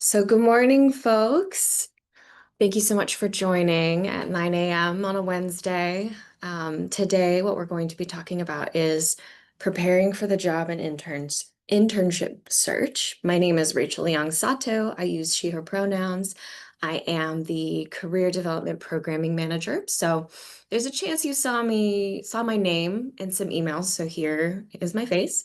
So, good morning, folks. Thank you so much for joining at 9 a.m. on a Wednesday. Today, what we're going to be talking about is preparing for the job and internship search. My name is Rachel Young Sato. I use she, her pronouns. I am the Career Development Programming Manager. So there's a chance you saw my name in some emails. So here is my face.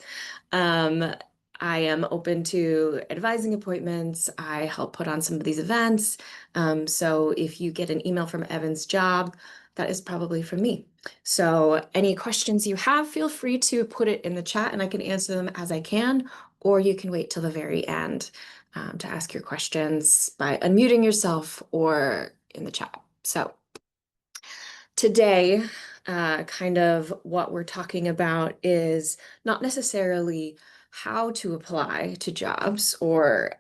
Um, I am open to advising appointments. I help put on some of these events. So if you get an email from Evan's job, that is probably from me. So any questions you have, feel free to put it in the chat and I can answer them as I can, or you can wait till the very end to ask your questions by unmuting yourself or in the chat. So today, kind of what we're talking about is not necessarily how to apply to jobs or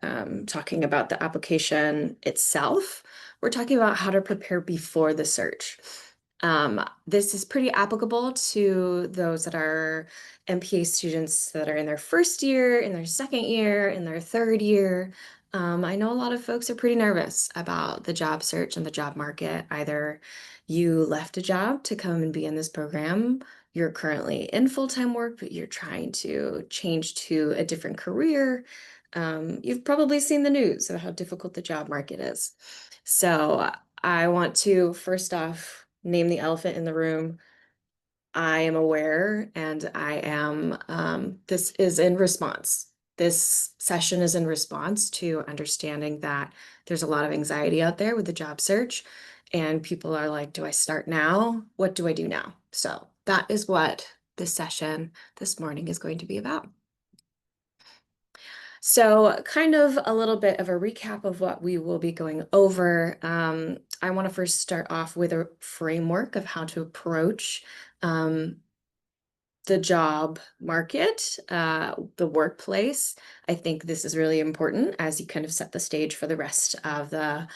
talking about the application itself. We're talking about how to prepare before the search. This is pretty applicable to those that are MPA students that are in their first year, in their second year, in their third year. I know a lot of folks are pretty nervous about the job search and the job market. Either you left a job to come and be in this program, you're currently in full-time work, but you're trying to change to a different career. You've probably seen the news of how difficult the job market is. So I want to first off name the elephant in the room. I am aware and I am, this is in response. This session is in response to understanding that there's a lot of anxiety out there with the job search, and people are like, do I start now? What do I do now? So that is what this session this morning is going to be about. So kind of a little bit of a recap of what we will be going over. I want to first start off with a framework of how to approach the job market, the workplace. I think this is really important as you kind of set the stage for the rest of the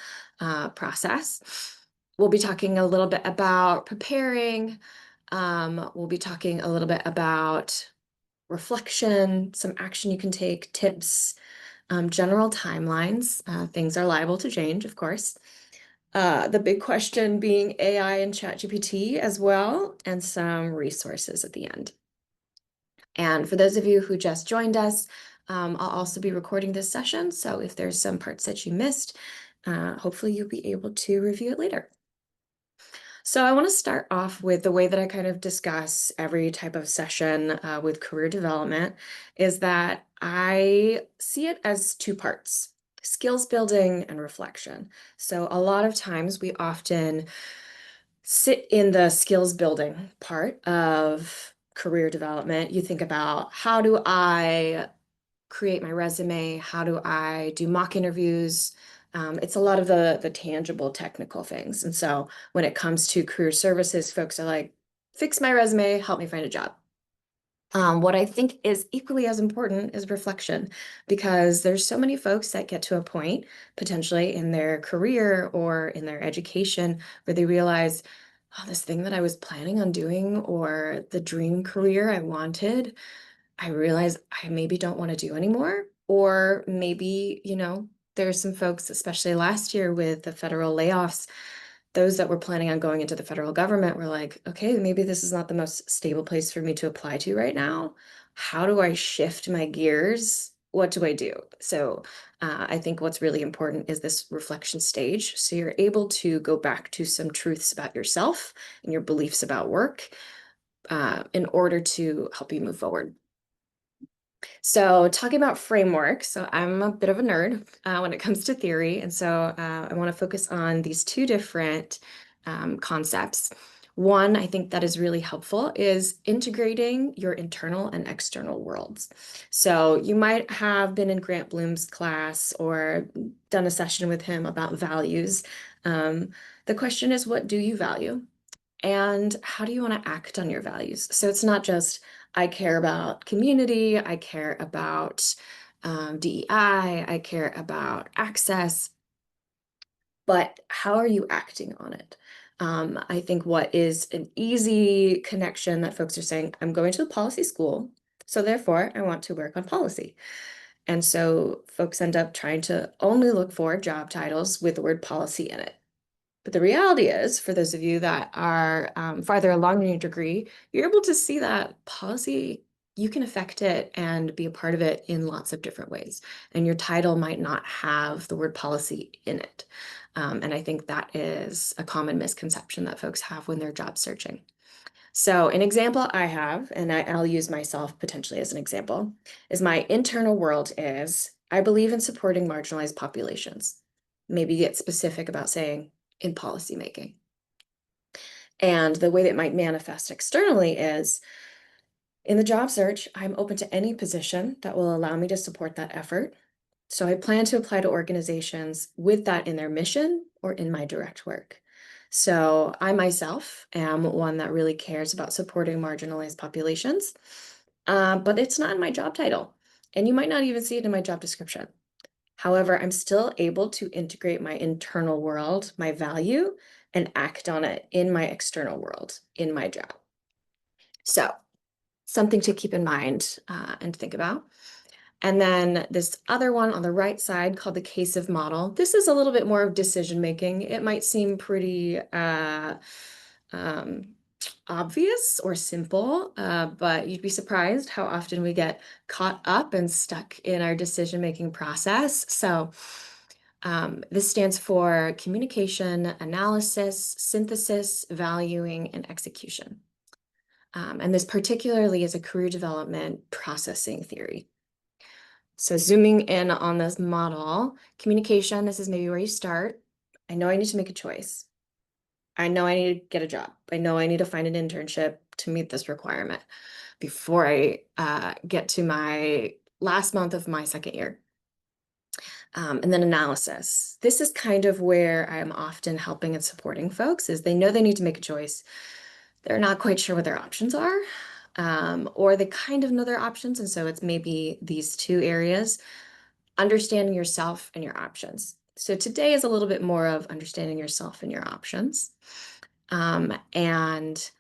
process. We'll be talking a little bit about preparing. We'll be talking a little bit about reflection, some action you can take, tips, general timelines. Things are liable to change, of course. The big question being AI and ChatGPT as well, and some resources at the end. And for those of you who just joined us, I'll also be recording this session. So if there's some parts that you missed, hopefully you'll be able to review it later. So I want to start off with the way that I kind of discuss every type of session with career development is that I see it as two parts, skills building and reflection. So a lot of times we often sit in the skills building part of career development. You think about, how do I create my resume? How do I do mock interviews? It's a lot of the tangible technical things. And so when it comes to career services, folks are like, fix my resume, help me find a job. What I think is equally as important is reflection, because there's so many folks that get to a point potentially in their career or in their education where they realize, oh, this thing that I was planning on doing or the dream career I wanted, I realize I maybe don't want to do anymore. Or maybe, there's some folks, especially last year with the federal layoffs, those that were planning on going into the federal government were like, okay, maybe this is not the most stable place for me to apply to right now. How do I shift my gears? What do I do? So I think what's really important is this reflection stage. So you're able to go back to some truths about yourself and your beliefs about work in order to help you move forward. So talking about frameworks, so I'm a bit of a nerd when it comes to theory. And so I want to focus on these two different concepts. One, I think that is really helpful is integrating your internal and external worlds. So you might have been in Grant Bloom's class or done a session with him about values. The question is, what do you value? And how do you want to act on your values? So it's not just, I care about community, I care about DEI, I care about access, but how are you acting on it? I think what is an easy connection that folks are saying, I'm going to a policy school, so therefore I want to work on policy. And so folks end up trying to only look for job titles with the word policy in it. But the reality is, for those of you that are farther along in your degree, you're able to see that policy, you can affect it and be a part of it in lots of different ways. And your title might not have the word policy in it. And I think that is a common misconception that folks have when they're job searching. So an example I have, and I'll use myself potentially as an example, is my internal world is, I believe in supporting marginalized populations. Maybe get specific about saying in policymaking. And the way that might manifest externally is, in the job search, I'm open to any position that will allow me to support that effort. So I plan to apply to organizations with that in their mission or in my direct work. So I myself am one that really cares about supporting marginalized populations, but it's not in my job title. And you might not even see it in my job description. However, I'm still able to integrate my internal world, my value, and act on it in my external world, in my job. So something to keep in mind and think about. And then this other one on the right side called the case of model. This is a little bit more of decision making. It might seem pretty um, obvious or simple, but you'd be surprised how often we get caught up and stuck in our decision making process. So this stands for communication, analysis, synthesis, valuing, and execution. And this particularly is a career development processing theory. So zooming in on this model, communication, this is maybe where you start. I know I need to make a choice. I know I need to get a job. I know I need to find an internship to meet this requirement before I get to my last month of my second year. And then analysis. This is kind of where I am often helping and supporting folks is they know they need to make a choice. They're not quite sure what their options are, or they kind of know their options. And so it's maybe these two areas, understanding yourself and your options. So today is a little bit more of understanding yourself and your options. And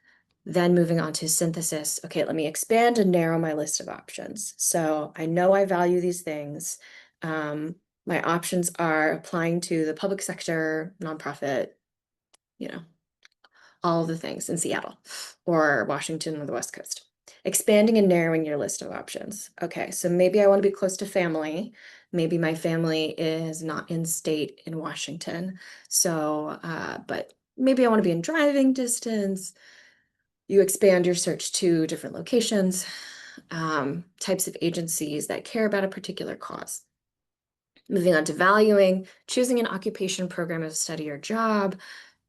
then moving on to synthesis. Okay, let me expand and narrow my list of options. So I know I value these things. My options are applying to the public sector, nonprofit, you know, all of the things in Seattle or Washington or the West Coast. Expanding and narrowing your list of options. Okay, so maybe I want to be close to family. Maybe my family is not in state in Washington. So, but maybe I want to be in driving distance. You expand your search to different locations, types of agencies that care about a particular cause. Moving on to valuing, choosing an occupation, program of study, or job.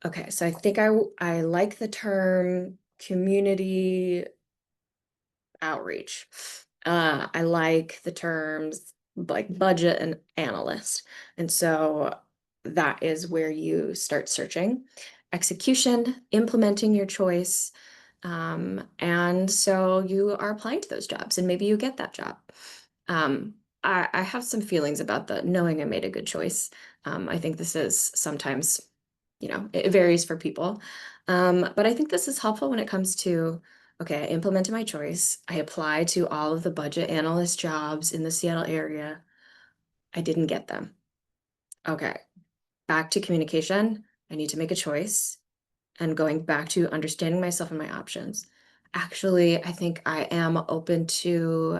Okay, so I think I like the term community outreach. I like the terms like budget and analyst. And so that is where you start searching. Execution, implementing your choice. And so you are applying to those jobs and maybe you get that job. Um, I have some feelings about the knowing I made a good choice. I think this is sometimes, it varies for people. But I think this is helpful when it comes to, okay, I implemented my choice. I applied to all of the budget analyst jobs in the Seattle area. I didn't get them. Okay, back to communication. I need to make a choice and going back to understanding myself and my options. Actually, I think I am open to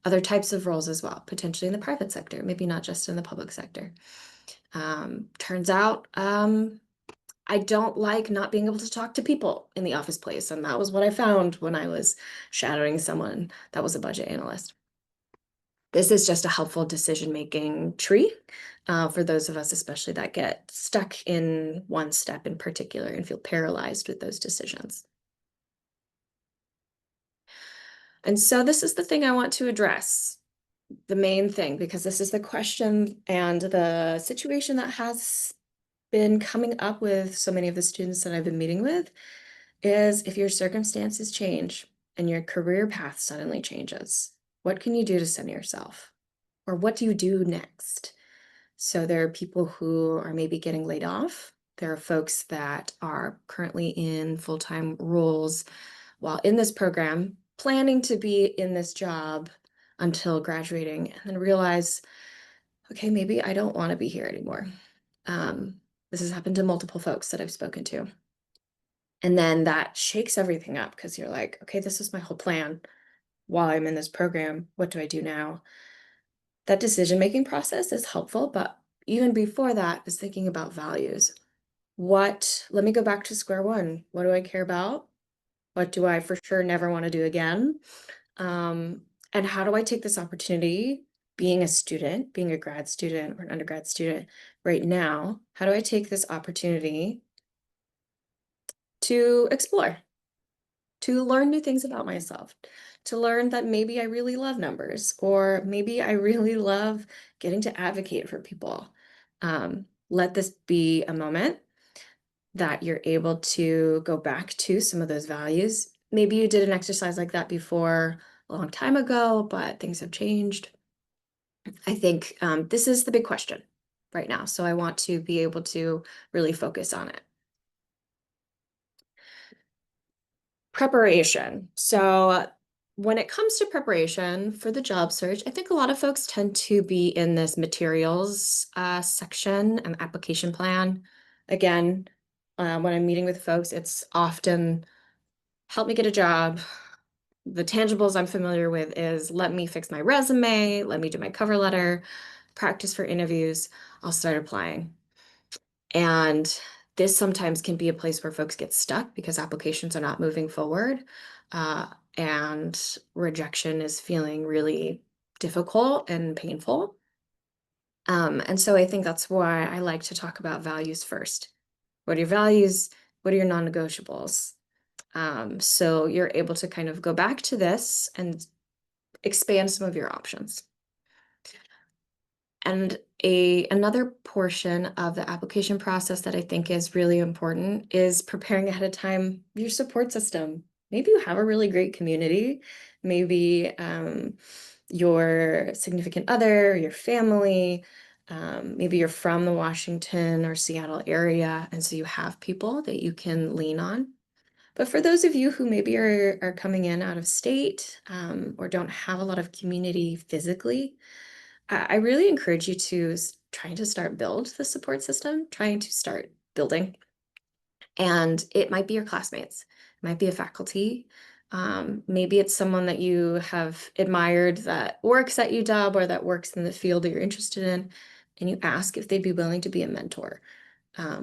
other types of roles as well, potentially in the private sector, maybe not just in the public sector. Turns out I don't like not being able to talk to people in the office place. And that was what I found when I was shadowing someone that was a budget analyst. This is just a helpful decision-making tree for those of us, especially that get stuck in one step in particular and feel paralyzed with those decisions. And so this is the thing I want to address, the main thing, because this is the question and the situation that has been coming up with so many of the students that I've been meeting with is if your circumstances change and your career path suddenly changes, what can you do to center yourself? Or what do you do next? So there are people who are maybe getting laid off. There are folks that are currently in full-time roles while in this program, planning to be in this job, until graduating, and then realize, okay, maybe I don't want to be here anymore. This has happened to multiple folks that I've spoken to. And then that shakes everything up because you're like, okay, this is my whole plan while I'm in this program. What do I do now? That decision-making process is helpful, but even before that is thinking about values. Let me go back to square one. What do I care about? What do I for sure never want to do again? Um, and how do I take this opportunity, being a student, being a grad student or an undergrad student right now? How do I take this opportunity to explore, to learn new things about myself, to learn that maybe I really love numbers, or maybe I really love getting to advocate for people. Let this be a moment that you're able to go back to some of those values. Maybe you did an exercise like that before a long time ago, but things have changed. I think this is the big question right now. So I want to be able to really focus on it. Preparation. So when it comes to preparation for the job search, I think a lot of folks tend to be in this materials section and application plan. Again, when I'm meeting with folks, it's often help me get a job. The tangibles I'm familiar with is let me fix my resume, let me do my cover letter, practice for interviews, I'll start applying. And this sometimes can be a place where folks get stuck because applications are not moving forward. And rejection is feeling really difficult and painful. And so I think that's why I like to talk about values first. What are your values? What are your non-negotiables? So you're able to kind of go back to this and expand some of your options. And another portion of the application process that I think is really important is preparing ahead of time your support system. Maybe you have a really great community. Maybe your significant other, your family, maybe you're from the Washington or Seattle area, and so you have people that you can lean on. But for those of you who maybe are coming in out of state or don't have a lot of community physically, I really encourage you to trying to start build the support system, trying to start building. And it might be your classmates, it might be a faculty. Maybe it's someone that you have admired that works at UW or that works in the field that you're interested in, and you ask if they'd be willing to be a mentor.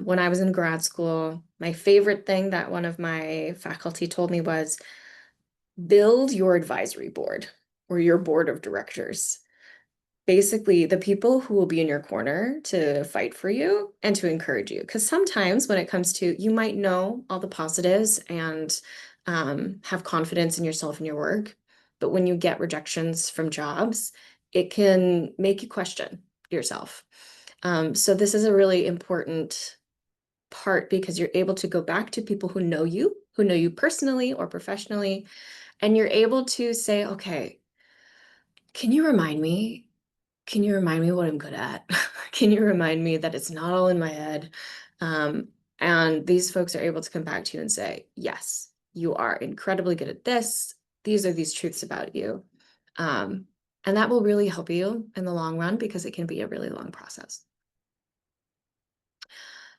When I was in grad school, my favorite thing that one of my faculty told me was build your advisory board or your board of directors. Basically, the people who will be in your corner to fight for you and to encourage you. Because sometimes when it comes to, you might know all the positives and have confidence in yourself and your work. But when you get rejections from jobs, it can make you question yourself. So this is a really important part because you're able to go back to people who know you personally or professionally, and you're able to say, okay, can you remind me? Can you remind me what I'm good at? Can you remind me that it's not all in my head? Um, and these folks are able to come back to you and say, yes, you are incredibly good at this. These are these truths about you. Um, and that will really help you in the long run because it can be a really long process.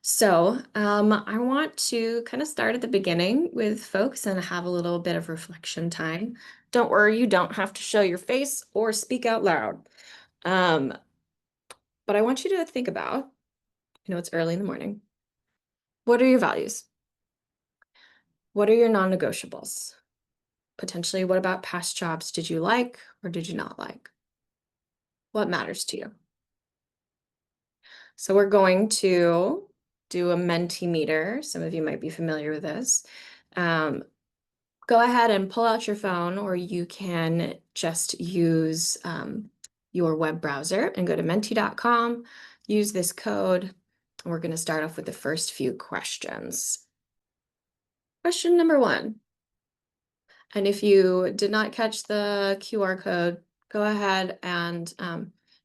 So I want to kind of start at the beginning with folks and have a little bit of reflection time. Don't worry, you don't have to show your face or speak out loud. Um, but I want you to think about, it's early in the morning. What are your values? What are your non-negotiables? Potentially, what about past jobs did you like or did you not like? What matters to you? So we're going to do a Mentimeter. Some of you might be familiar with this. Um, Go ahead and pull out your phone, or you can just use your web browser and go to menti.com, use this code. We're going to start off with the first few questions. Question number one. And if you did not catch the QR code, go ahead and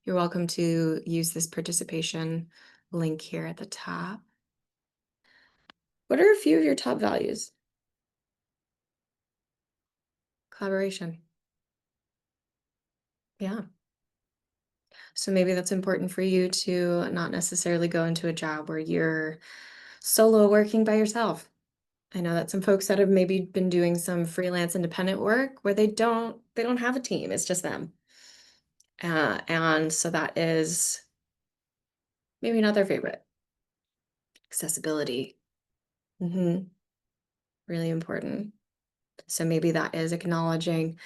you're welcome to use this participation link here at the top. What are a few of your top values? Collaboration. Yeah. So maybe that's important for you to not necessarily go into a job where you're solo working by yourself. I know that some folks that have maybe been doing some freelance independent work where they don't have a team, it's just them. And so that is maybe not their favorite. Accessibility. Hmm. Really important. So maybe that is acknowledging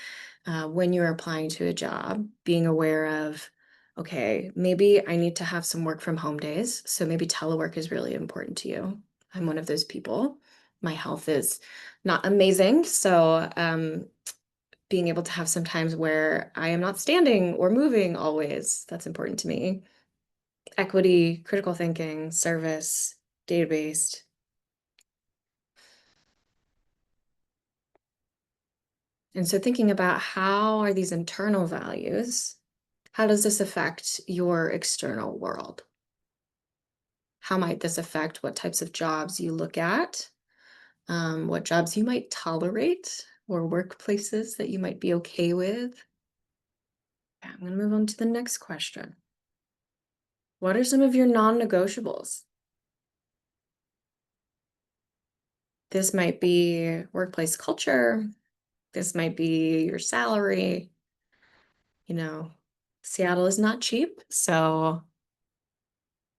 when you're applying to a job, being aware of, okay, maybe I need to have some work from home days. So maybe telework is really important to you. I'm one of those people. My health is not amazing. So being able to have some times where I am not standing or moving always, that's important to me. Equity, critical thinking, service, database. And so thinking about how are these internal values, how does this affect your external world? How might this affect what types of jobs you look at, what jobs you might tolerate, or workplaces that you might be okay with? I'm going to move on to the next question. What are some of your non-negotiables? This might be workplace culture. This might be your salary. You know, Seattle is not cheap, so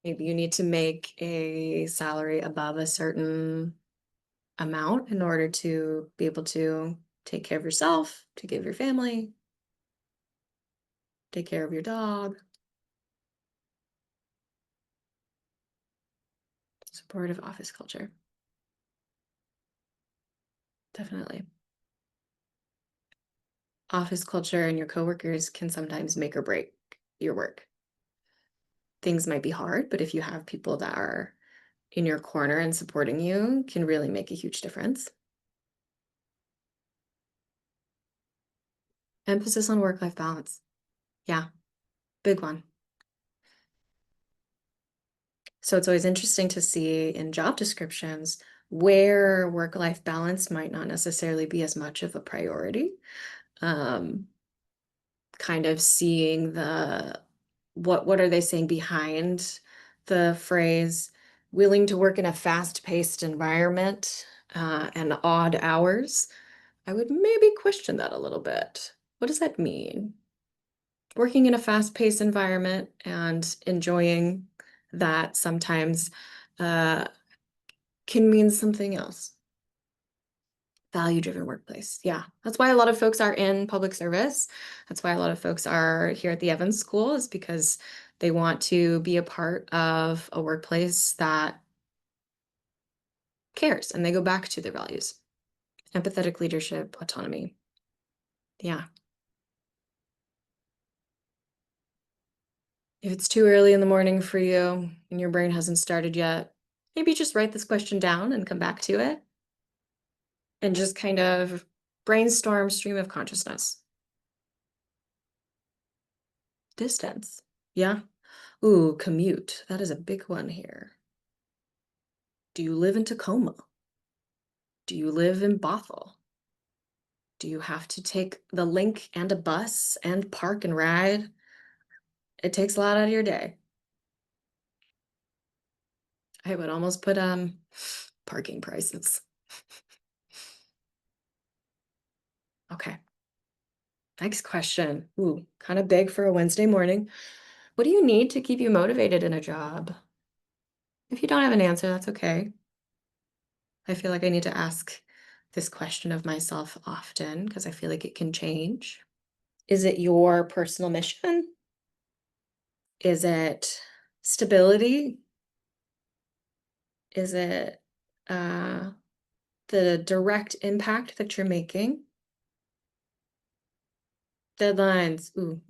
maybe you need to make a salary above a certain amount in order to be able to take care of yourself, to give your family, take care of your dog. Supportive office culture. Definitely. Office culture and your coworkers can sometimes make or break your work. Things might be hard, but if you have people that are in your corner and supporting you, can really make a huge difference. Emphasis on work-life balance. Yeah, big one. So it's always interesting to see in job descriptions where work-life balance might not necessarily be as much of a priority. Um, Kind of seeing the what are they saying behind the phrase willing to work in a fast-paced environment and odd hours. I would maybe question that a little bit. What does that mean? Working in a fast-paced environment and enjoying that sometimes uh, can mean something else. Value-driven workplace. Yeah, that's why a lot of folks are in public service. That's why a lot of folks are here at the Evans School is because they want to be a part of a workplace that cares and they go back to their values. Empathetic leadership, autonomy. Yeah. If it's too early in the morning for you and your brain hasn't started yet, maybe just write this question down and come back to it and just kind of brainstorm stream of consciousness. Distance. Yeah. Ooh, commute. That is a big one here. Do you live in Tacoma? Do you live in Bothell? Do you have to take the link and a bus and park and ride? It takes a lot out of your day. I would almost put parking prices. Okay. Next question. Ooh, kind of big for a Wednesday morning. What do you need to keep you motivated in a job? If you don't have an answer, that's okay. I feel like I need to ask this question of myself often because I feel like it can change. Is it your personal mission? Is it stability? Is it uh, the direct impact that you're making? Deadlines. Ooh,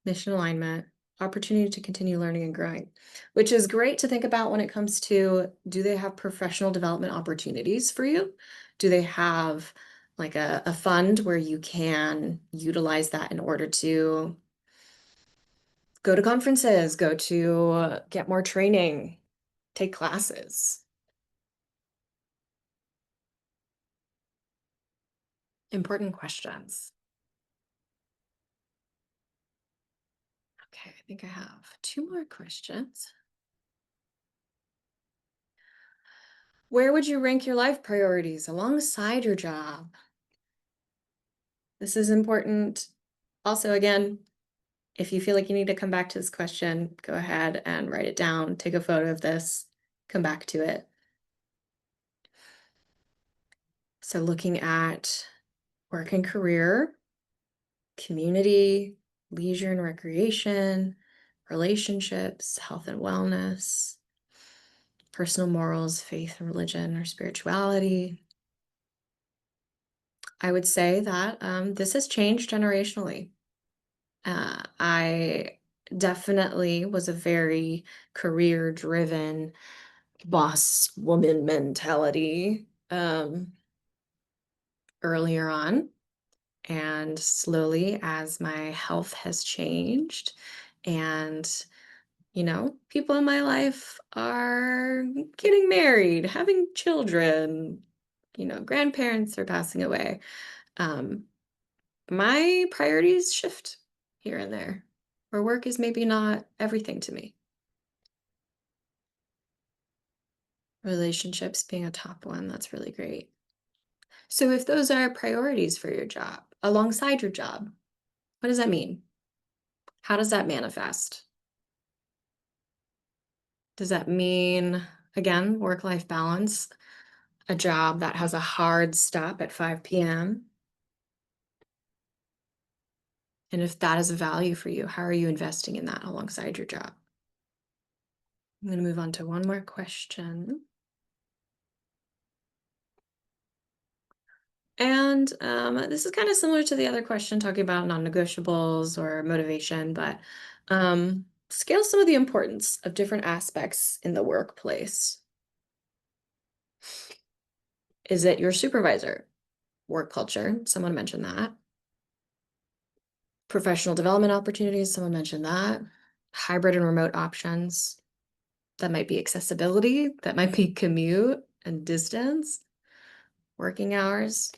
mission alignment, opportunity to continue learning and growing, which is great to think about when it comes to do they have professional development opportunities for you? Do they have like a fund where you can utilize that in order to go to conferences, go to get more training, take classes? Important questions. Okay, I think I have two more questions. Where would you rank your life priorities alongside your job? This is important. Also, again, if you feel like you need to come back to this question, go ahead and write it down, take a photo of this, come back to it. So, looking at work and career, community, leisure and recreation, relationships, health and wellness, personal morals, faith and religion or spirituality. I would say that this has changed generationally. I definitely was a very career driven boss woman mentality earlier on. And slowly, as my health has changed, and people in my life are getting married, having children, grandparents are passing away. Um, my priorities shift here and there, where work is maybe not everything to me. Relationships being a top one, that's really great. So, if those are priorities for your job, alongside your job, what does that mean? How does that manifest? Does that mean, again, work life balance, a job that has a hard stop at 5 p.m.? And if that is a value for you, how are you investing in that alongside your job? I'm going to move on to one more question. And this is kind of similar to the other question talking about non-negotiables or motivation, but scale some of the importance of different aspects in the workplace. Is it your supervisor? Work culture, someone mentioned that. Professional development opportunities, someone mentioned that. Hybrid and remote options, that might be accessibility, that might be commute and distance, working hours,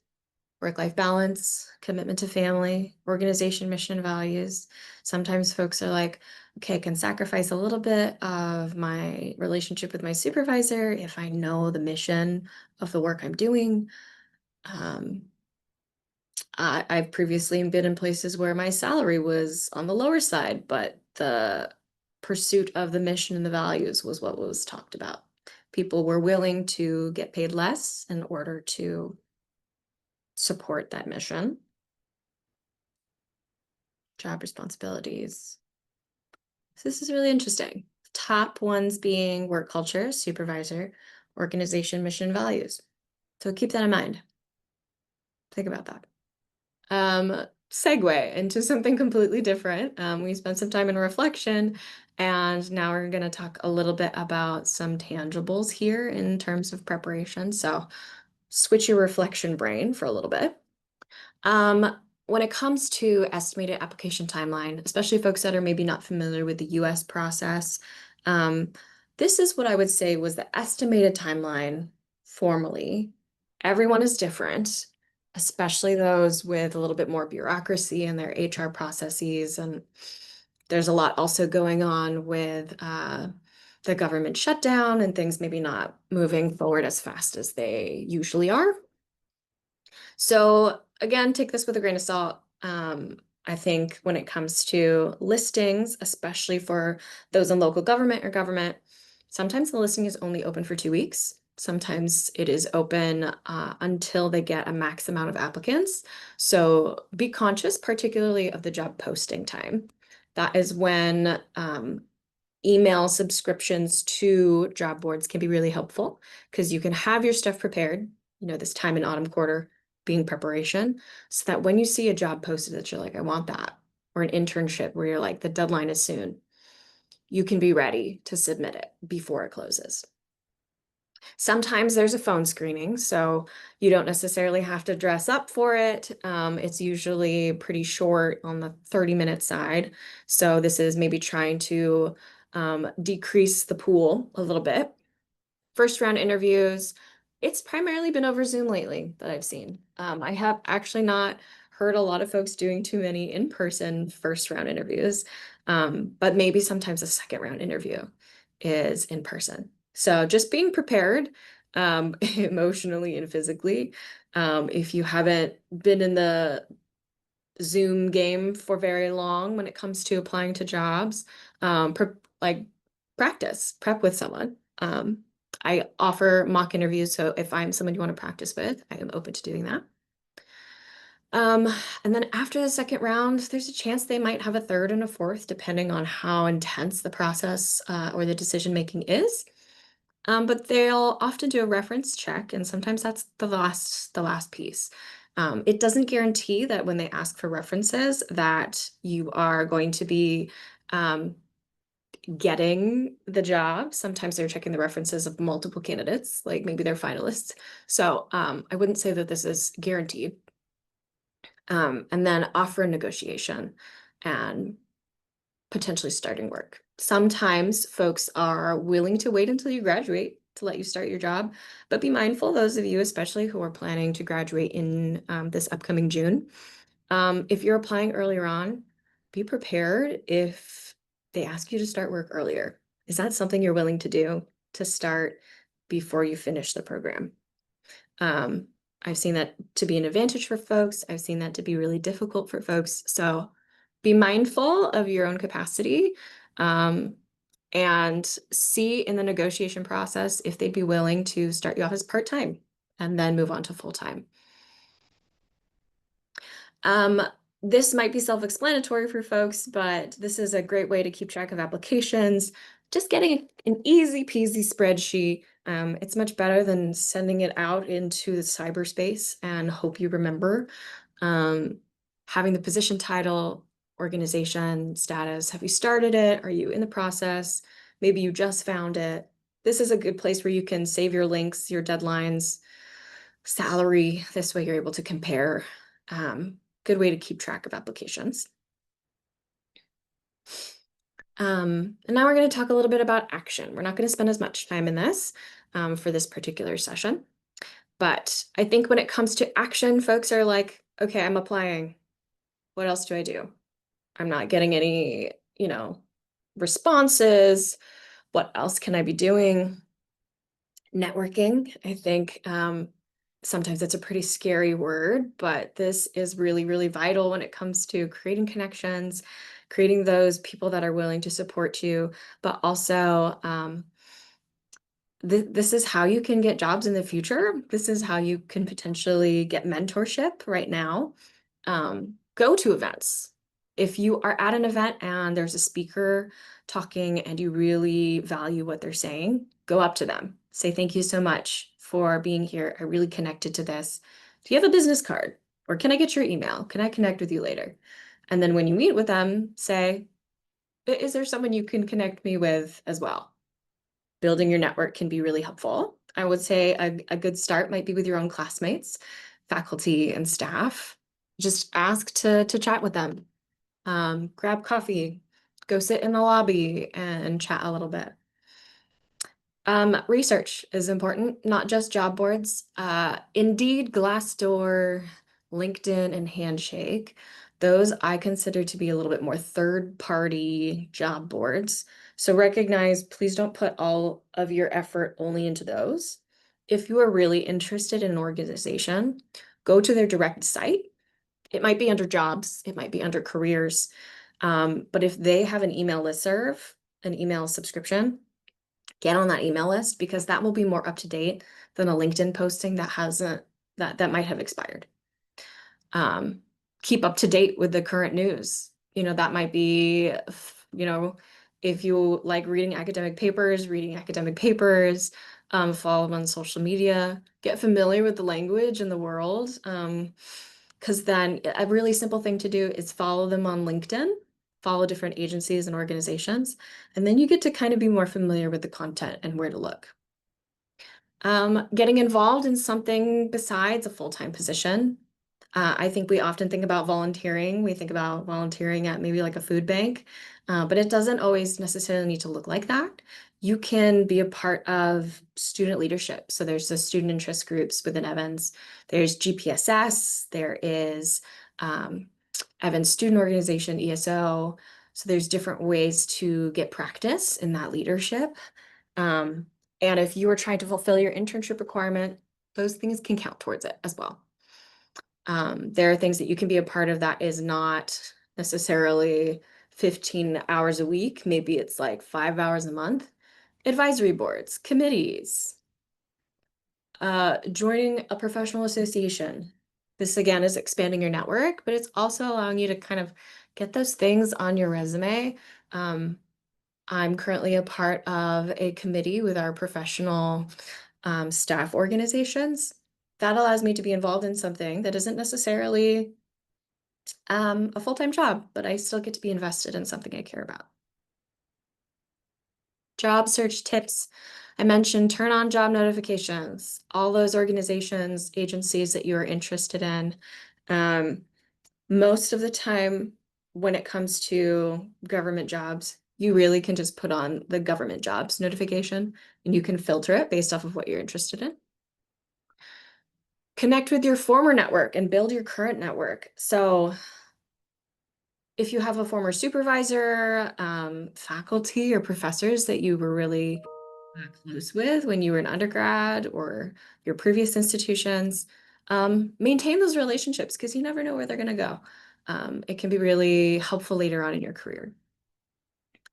work-life balance, commitment to family, organization, mission, and values. Sometimes folks are like, okay, I can sacrifice a little bit of my relationship with my supervisor if I know the mission of the work I'm doing. Um, I've previously been in places where my salary was on the lower side, but the pursuit of the mission and the values was what was talked about. People were willing to get paid less in order to support that mission. Job responsibilities. So this is really interesting. Top ones being work culture, supervisor, organization, mission, values. So keep that in mind. Think about that. Segue into something completely different. We spent some time in reflection, and now we're going to talk a little bit about some tangibles here in terms of preparation. So switch your reflection brain for a little bit. When it comes to estimated application timeline, especially folks that are maybe not familiar with the US process, um, this is what I would say was the estimated timeline formally. Everyone is different, especially those with a little bit more bureaucracy in their HR processes. And there's a lot also going on with the government shutdown and things maybe not moving forward as fast as they usually are. So again, take this with a grain of salt. I think when it comes to listings, especially for those in local government or government, sometimes the listing is only open for 2 weeks. Sometimes it is open until they get a max amount of applicants. So be conscious, particularly of the job posting time. That is when email subscriptions to job boards can be really helpful because you can have your stuff prepared, this time in autumn quarter being preparation, so that when you see a job posted that you're like, I want that, or an internship where you're like, the deadline is soon, you can be ready to submit it before it closes. Sometimes there's a phone screening, so you don't necessarily have to dress up for it. It's usually pretty short on the 30-minute side. So this is maybe trying to decrease the pool a little bit. First round interviews, it's primarily been over Zoom lately that I've seen. I have actually not heard a lot of folks doing too many in-person first round interviews, but maybe sometimes a second round interview is in person. So just being prepared, emotionally and physically. If you haven't been in the Zoom game for very long when it comes to applying to jobs, like prep with someone. I offer mock interviews, so if I'm someone you want to practice with, I am open to doing that. Um, and then after the second round, there's a chance they might have a third and a fourth, depending on how intense the process or the decision making is. But they'll often do a reference check, and sometimes that's the last piece. It doesn't guarantee that when they ask for references that you are going to be getting the job. Sometimes they're checking the references of multiple candidates, like maybe they're finalists. So I wouldn't say that this is guaranteed. And then offer a negotiation and potentially starting work. Sometimes folks are willing to wait until you graduate to let you start your job, but be mindful, those of you especially who are planning to graduate in this upcoming June. If you're applying earlier on, be prepared if they ask you to start work earlier. Is that something you're willing to do to start before you finish the program? Um, I've seen that to be an advantage for folks. I've seen that to be really difficult for folks. So be mindful of your own capacity, and see in the negotiation process if they'd be willing to start you off as part-time and then move on to full-time. Um, this might be self-explanatory for folks, but this is a great way to keep track of applications. Just getting an easy peasy spreadsheet. It's much better than sending it out into the cyberspace and hope you remember. Having the position title, organization, status. Have you started it? Are you in the process? Maybe you just found it. This is a good place where you can save your links, your deadlines, salary. This way you're able to compare. Good way to keep track of applications. And now we're going to talk a little bit about action. We're not going to spend as much time in this for this particular session. But I think when it comes to action, folks are like, okay, I'm applying. What else do I do? I'm not getting any, responses. What else can I be doing? Networking, I think sometimes it's a pretty scary word, but this is really, really vital when it comes to creating connections, creating those people that are willing to support you, but also this is how you can get jobs in the future. This is how you can potentially get mentorship right now. Go to events. If you are at an event and there's a speaker talking and you really value what they're saying, go up to them. Say, thank you so much for being here. I really connected to this. Do you have a business card? Or can I get your email? Can I connect with you later? And then when you meet with them, say, is there someone you can connect me with as well? Building your network can be really helpful. I would say a good start might be with your own classmates, faculty, and staff. Just ask to chat with them. Grab coffee, go sit in the lobby and chat a little bit. Research is important, not just job boards. Indeed, Glassdoor, LinkedIn, and Handshake. Those I consider to be a little bit more third-party job boards. So recognize, please don't put all of your effort only into those. If you are really interested in an organization, go to their direct site. It might be under jobs, it might be under careers. But if they have an email listserv, an email subscription, get on that email list because that will be more up to date than a LinkedIn posting that hasn't that might have expired. Keep up to date with the current news. That might be, if you like reading academic papers, follow them on social media, get familiar with the language in the world. Because then a really simple thing to do is follow them on LinkedIn, follow different agencies and organizations, and then you get to kind of be more familiar with the content and where to look. Getting involved in something besides a full-time position. I think we often think about volunteering. We think about volunteering at maybe like a food bank, but it doesn't always necessarily need to look like that. You can be a part of student leadership. So there's the student interest groups within Evans. There's GPSS. There is um, Evans Student Organization, ESO. So there's different ways to get practice in that leadership. Um, and if you are trying to fulfill your internship requirement, those things can count towards it as well. There are things that you can be a part of that is not necessarily 15 hours a week. Maybe it's like 5 hours a month. Advisory boards, committees, joining a professional association. This again is expanding your network, but it's also allowing you to kind of get those things on your resume. I'm currently a part of a committee with our professional staff organizations. That allows me to be involved in something that isn't necessarily a full-time job, but I still get to be invested in something I care about. Job search tips. I mentioned turn on job notifications, all those organizations, agencies that you are interested in. Most of the time, when it comes to government jobs, you really can just put on the government jobs notification and you can filter it based off of what you're interested in. Connect with your former network and build your current network. So if you have a former supervisor, faculty, or professors that you were really close with when you were an undergrad or your previous institutions, maintain those relationships because you never know where they're going to go. It can be really helpful later on in your career.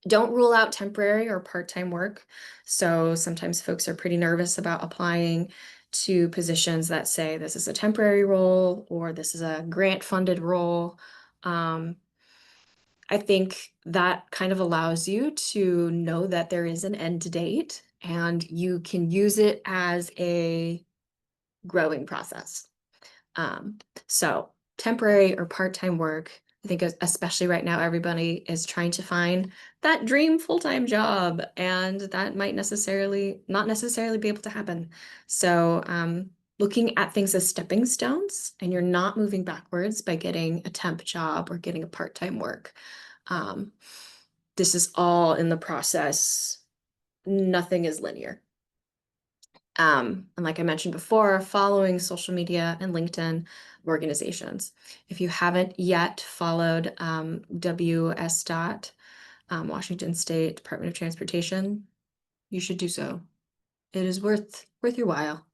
Don't rule out temporary or part-time work. So sometimes folks are pretty nervous about applying to positions that say this is a temporary role or this is a grant-funded role. I think that kind of allows you to know that there is an end date and you can use it as a growing process. Um, so temporary or part-time work, I think especially right now, everybody is trying to find that dream full-time job, and that might not necessarily be able to happen. So looking at things as stepping stones, and you're not moving backwards by getting a temp job or getting a part-time work. Um, this is all in the process. Nothing is linear. And like I mentioned before, following social media and LinkedIn organizations. If you haven't yet followed WS. Washington State Department of Transportation, you should do so. It is worth your while.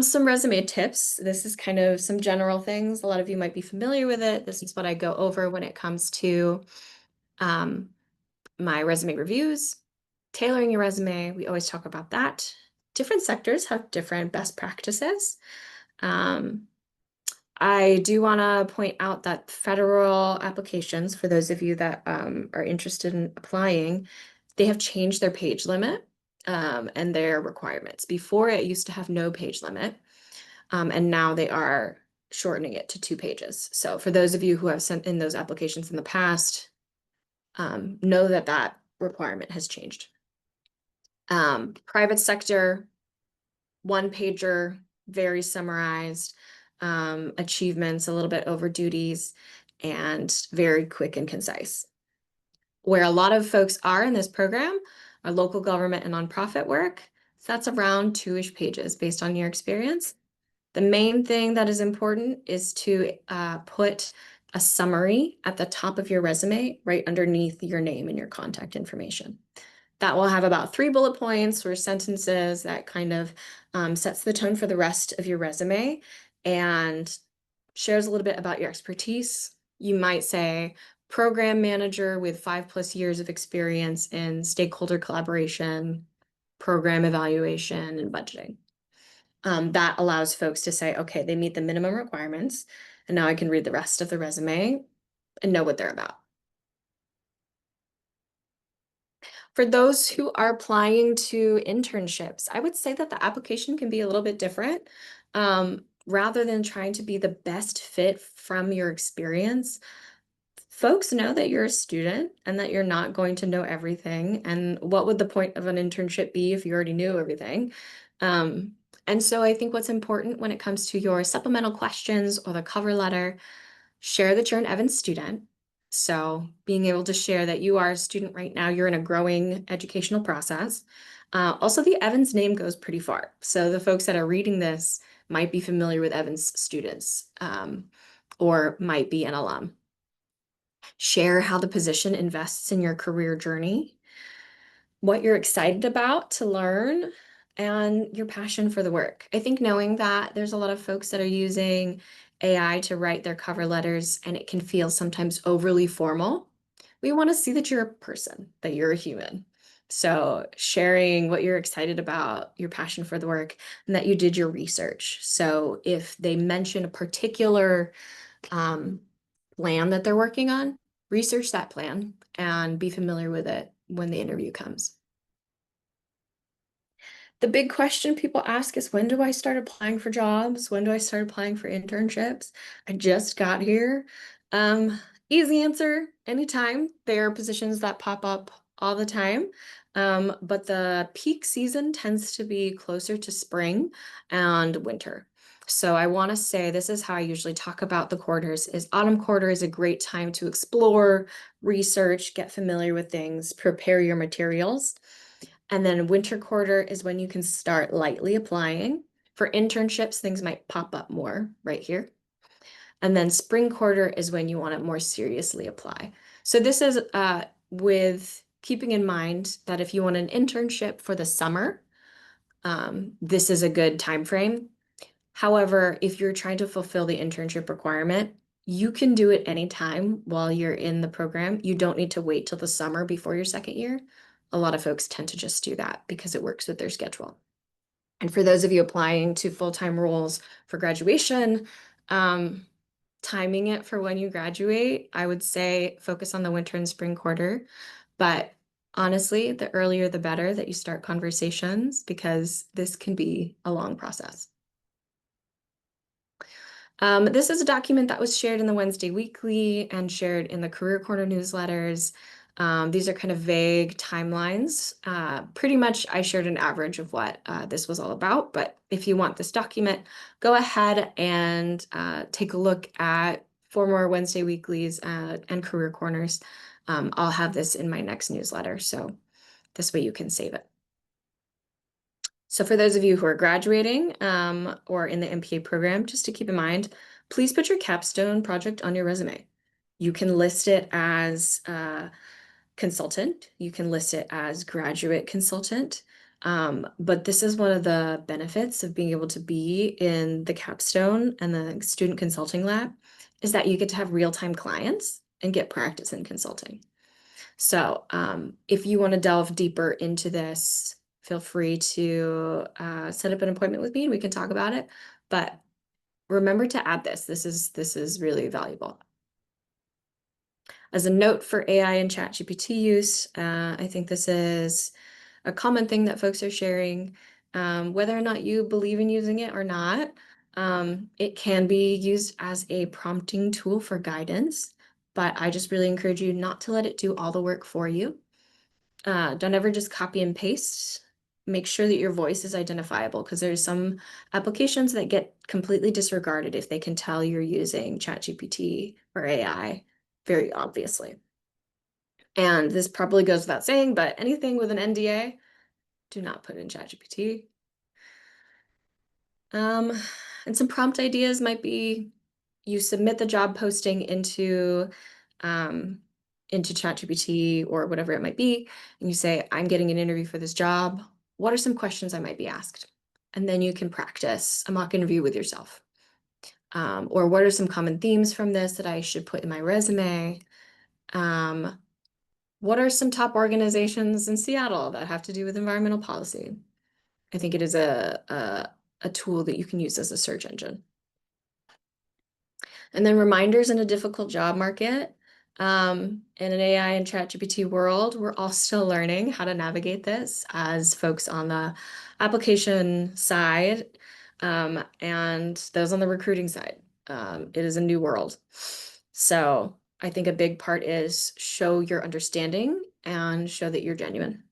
Some resume tips. This is kind of some general things. A lot of you might be familiar with it. This is what I go over when it comes to um, my resume reviews, tailoring your resume. We always talk about that. Different sectors have different best practices. Um, I do want to point out that federal applications, for those of you that are interested in applying, they have changed their page limit and their requirements. Before, it used to have no page limit, and now they are shortening it to 2 pages. So for those of you who have sent in those applications in the past, know that that requirement has changed. Private sector, 1 pager, very summarized, achievements, a little bit over duties, and very quick and concise. Where a lot of folks are in this program are local government and nonprofit work. So that's around 2-ish pages based on your experience. The main thing that is important is to put a summary at the top of your resume right underneath your name and your contact information. That will have about 3 bullet points or sentences that kind of sets the tone for the rest of your resume and shares a little bit about your expertise. You might say program manager with 5+ years of experience in stakeholder collaboration, program evaluation, and budgeting. That allows folks to say, okay, they meet the minimum requirements, and now I can read the rest of the resume and know what they're about. For those who are applying to internships, I would say that the application can be a little bit different. Rather than trying to be the best fit from your experience, folks know that you're a student and that you're not going to know everything. And what would the point of an internship be if you already knew everything? And so I think what's important when it comes to your supplemental questions or the cover letter, share that you're an Evans student. So being able to share that you are a student right now, you're in a growing educational process. Also, the Evans name goes pretty far. So the folks that are reading this might be familiar with Evans students, or might be an alum. Share how the position invests in your career journey, what you're excited about to learn, and your passion for the work. I think knowing that there's a lot of folks that are using AI to write their cover letters and it can feel sometimes overly formal. We want to see that you're a person, that you're a human. So sharing what you're excited about, your passion for the work, and that you did your research. So if they mention a particular um, plan that they're working on, research that plan and be familiar with it when the interview comes. The big question people ask is, when do I start applying for jobs? When do I start applying for internships? I just got here. Um, Easy answer, anytime. There are positions that pop up all the time. But the peak season tends to be closer to spring and winter. So I want to say this is how I usually talk about the quarters is autumn quarter is a great time to explore, research, get familiar with things, prepare your materials. And then winter quarter is when you can start lightly applying. For internships, things might pop up more right here. And then spring quarter is when you want to more seriously apply. So this is with keeping in mind that if you want an internship for the summer, this is a good time frame. However, if you're trying to fulfill the internship requirement, you can do it anytime while you're in the program. You don't need to wait till the summer before your second year. A lot of folks tend to just do that because it works with their schedule. And for those of you applying to full-time roles for graduation, timing it for when you graduate, I would say focus on the winter and spring quarter. But honestly, the earlier the better that you start conversations because this can be a long process. This is a document that was shared in the Wednesday Weekly and shared in the Career Corner newsletters. These are kind of vague timelines. Pretty much I shared an average of what this was all about, but if you want this document, go ahead and take a look at 4 more Wednesday Weeklies and Career Corners. I'll have this in my next newsletter, so this way you can save it. So for those of you who are graduating or in the MPA program, just to keep in mind, please put your capstone project on your resume. You can list it as consultant. You can list it as graduate consultant. But this is one of the benefits of being able to be in the capstone and the student consulting lab is that you get to have real-time clients and get practice in consulting. So if you want to delve deeper into this, feel free to set up an appointment with me and we can talk about it. But remember to add this. This is really valuable. As a note for AI and ChatGPT use, I think this is a common thing that folks are sharing. Whether or not you believe in using it or not, it can be used as a prompting tool for guidance, but I just really encourage you not to let it do all the work for you. Don't ever just copy and paste. Make sure that your voice is identifiable because there's some applications that get completely disregarded if they can tell you're using ChatGPT or AI very obviously. And this probably goes without saying, but anything with an NDA, do not put in ChatGPT. And some prompt ideas might be you submit the job posting into ChatGPT or whatever it might be, and you say, I'm getting an interview for this job. What are some questions I might be asked? And then you can practice a mock interview with yourself. Or what are some common themes from this that I should put in my resume? What are some top organizations in Seattle that have to do with environmental policy? I think it is a tool that you can use as a search engine. And then reminders in a difficult job market. In an AI and ChatGPT world, we're all still learning how to navigate this as folks on the application side and those on the recruiting side. It is a new world. So I think a big part is show your understanding and show that you're genuine.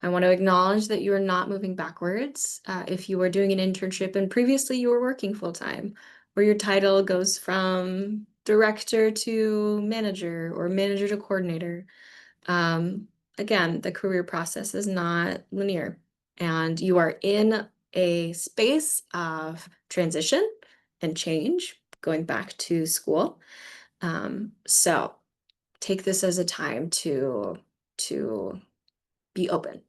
I want to acknowledge that you are not moving backwards. If you are doing an internship and previously you were working full-time, where your title goes from director to manager or manager to coordinator. Again, the career process is not linear and you are in a space of transition and change, going back to school. So take this as a time to be open.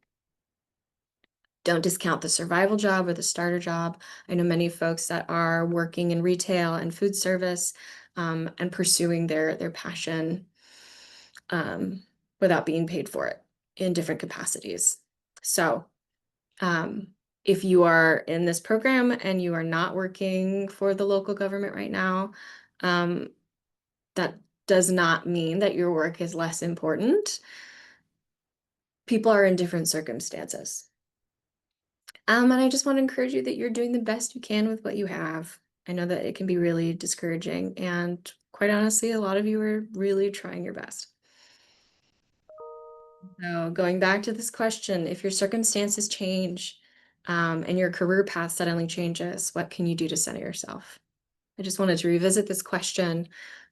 Don't discount the survival job or the starter job. I know many folks that are working in retail and food service, and pursuing their passion, um, without being paid for it in different capacities. So um, if you are in this program and you are not working for the local government right now, um, that does not mean that your work is less important. People are in different circumstances. And I just want to encourage you that you're doing the best you can with what you have. I know that it can be really discouraging, and quite honestly, a lot of you are really trying your best. So going back to this question, if your circumstances change, and your career path suddenly changes, what can you do to center yourself? I just wanted to revisit this question,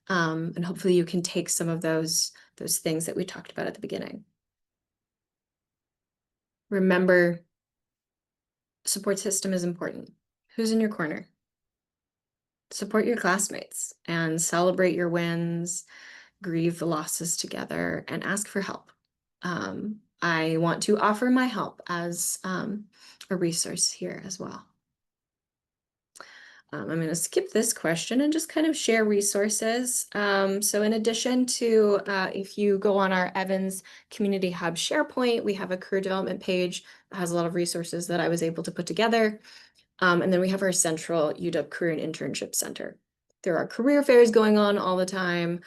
and hopefully you can take some of those things that we talked about at the beginning. Remember, support system is important. Who's in your corner? Support your classmates and celebrate your wins, grieve the losses together, and ask for help. I want to offer my help as a resource here as well. I'm going to skip this question and just kind of share resources. So in addition to, if you go on our Evans Community Hub SharePoint, we have a career development page that has a lot of resources that I was able to put together. And then we have our central UW Career and Internship Center. There are career fairs going on all the time,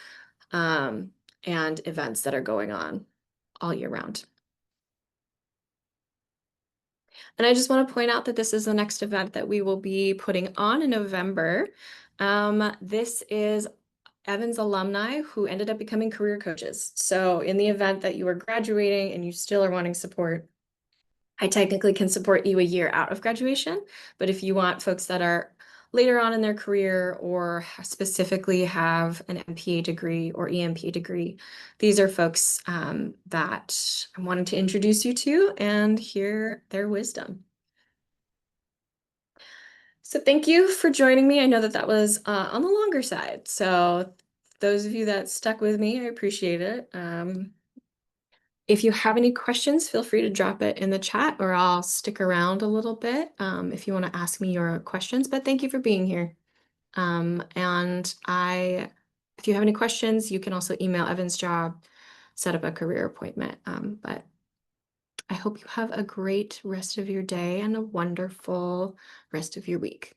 and events that are going on all year round. And I just want to point out that this is the next event that we will be putting on in November. This is Evans alumni who ended up becoming career coaches. So in the event that you are graduating and you still are wanting support, I technically can support you a year out of graduation, but if you want folks that are later on in their career or specifically have an MPA degree or EMP degree, these are folks that I wanted to introduce you to and hear their wisdom. So thank you for joining me. I know that that was on the longer side. So those of you that stuck with me, I appreciate it. If you have any questions, feel free to drop it in the chat, or I'll stick around a little bit if you want to ask me your questions. But thank you for being here. If you have any questions, you can also email Evan's job, set up a career appointment. But I hope you have a great rest of your day and a wonderful rest of your week.